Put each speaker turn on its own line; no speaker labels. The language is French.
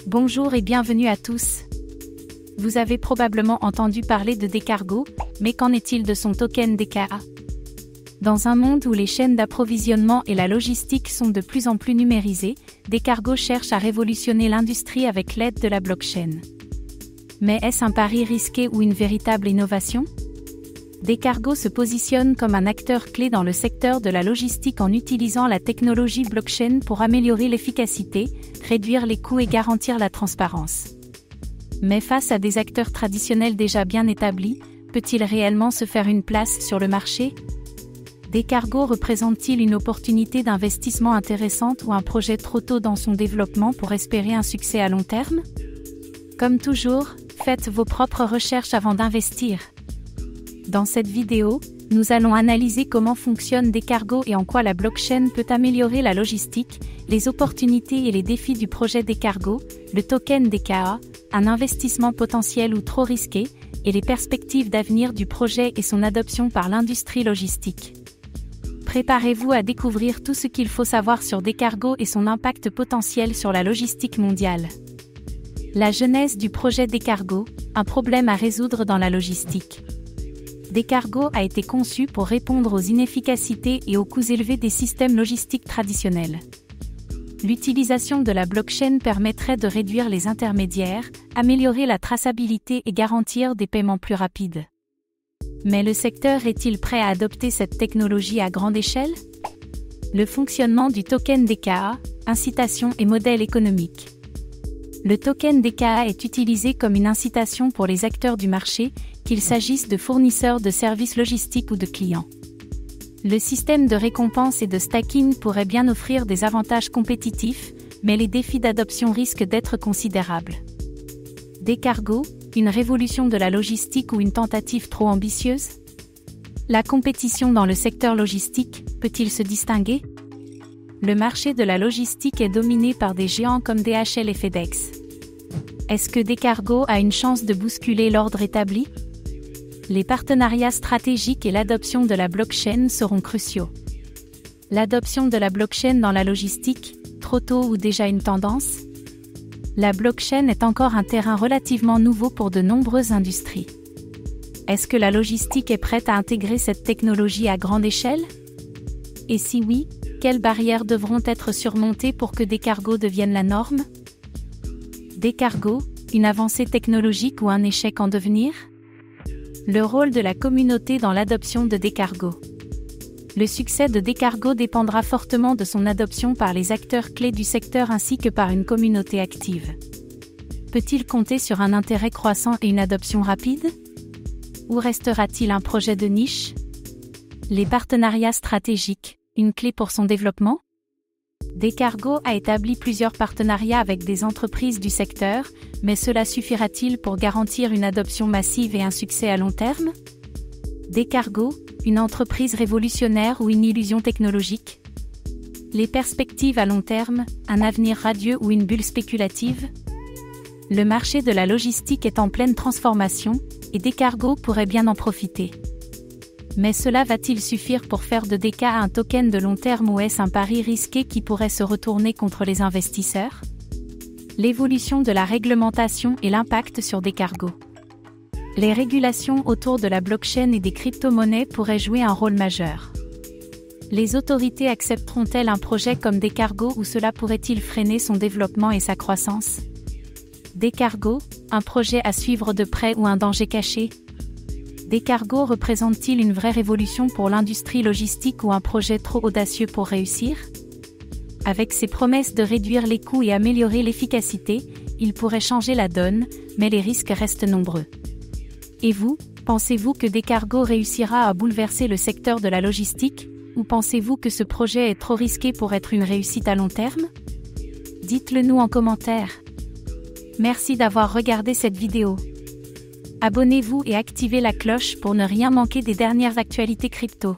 Bonjour et bienvenue à tous. Vous avez probablement entendu parler de Decargo, mais qu'en est-il de son token DKA? Dans un monde où les chaînes d'approvisionnement et la logistique sont de plus en plus numérisées, Decargo cherche à révolutionner l'industrie avec l'aide de la blockchain. Mais est-ce un pari risqué ou une véritable innovation? Decargo se positionne comme un acteur clé dans le secteur de la logistique en utilisant la technologie blockchain pour améliorer l'efficacité, réduire les coûts et garantir la transparence. Mais face à des acteurs traditionnels déjà bien établis, peut-il réellement se faire une place sur le marché? Decargo représente-t-il une opportunité d'investissement intéressante ou un projet trop tôt dans son développement pour espérer un succès à long terme? Comme toujours, faites vos propres recherches avant d'investir. Dans cette vidéo, nous allons analyser comment fonctionne Decargo et en quoi la blockchain peut améliorer la logistique, les opportunités et les défis du projet Decargo, le token DKA, un investissement potentiel ou trop risqué, et les perspectives d'avenir du projet et son adoption par l'industrie logistique. Préparez-vous à découvrir tout ce qu'il faut savoir sur Decargo et son impact potentiel sur la logistique mondiale. La genèse du projet Decargo, un problème à résoudre dans la logistique. Decargo a été conçu pour répondre aux inefficacités et aux coûts élevés des systèmes logistiques traditionnels. L'utilisation de la blockchain permettrait de réduire les intermédiaires, améliorer la traçabilité et garantir des paiements plus rapides. Mais le secteur est-il prêt à adopter cette technologie à grande échelle? Le fonctionnement du token DKA, incitation et modèle économique. Le token DKA est utilisé comme une incitation pour les acteurs du marché, qu'il s'agisse de fournisseurs de services logistiques ou de clients. Le système de récompense et de stacking pourrait bien offrir des avantages compétitifs, mais les défis d'adoption risquent d'être considérables. Decargo, une révolution de la logistique ou une tentative trop ambitieuse? La compétition dans le secteur logistique peut-il se distinguer? Le marché de la logistique est dominé par des géants comme DHL et FedEx. Est-ce que Decargo a une chance de bousculer l'ordre établi? Les partenariats stratégiques et l'adoption de la blockchain seront cruciaux. L'adoption de la blockchain dans la logistique, trop tôt ou déjà une tendance? La blockchain est encore un terrain relativement nouveau pour de nombreuses industries. Est-ce que la logistique est prête à intégrer cette technologie à grande échelle? Et si oui, quelles barrières devront être surmontées pour que Decargo devienne la norme? Decargo, une avancée technologique ou un échec en devenir? Le rôle de la communauté dans l'adoption de Decargo. Le succès de Decargo dépendra fortement de son adoption par les acteurs clés du secteur ainsi que par une communauté active. Peut-il compter sur un intérêt croissant et une adoption rapide? Ou restera-t-il un projet de niche? Les partenariats stratégiques, une clé pour son développement? Decargo a établi plusieurs partenariats avec des entreprises du secteur, mais cela suffira-t-il pour garantir une adoption massive et un succès à long terme? Decargo, une entreprise révolutionnaire ou une illusion technologique? Les perspectives à long terme, un avenir radieux ou une bulle spéculative? Le marché de la logistique est en pleine transformation, et Decargo pourrait bien en profiter. Mais cela va-t-il suffire pour faire de DKA un token de long terme ou est-ce un pari risqué qui pourrait se retourner contre les investisseurs? L'évolution de la réglementation et l'impact sur Decargo. Les régulations autour de la blockchain et des crypto-monnaies pourraient jouer un rôle majeur. Les autorités accepteront-elles un projet comme Decargo ou cela pourrait-il freiner son développement et sa croissance? Decargo, un projet à suivre de près ou un danger caché? Decargo représente-t-il une vraie révolution pour l'industrie logistique ou un projet trop audacieux pour réussir? Avec ses promesses de réduire les coûts et améliorer l'efficacité, il pourrait changer la donne, mais les risques restent nombreux. Et vous, pensez-vous que Decargo réussira à bouleverser le secteur de la logistique, ou pensez-vous que ce projet est trop risqué pour être une réussite à long terme? Dites-le nous en commentaire. Merci d'avoir regardé cette vidéo. Abonnez-vous et activez la cloche pour ne rien manquer des dernières actualités crypto.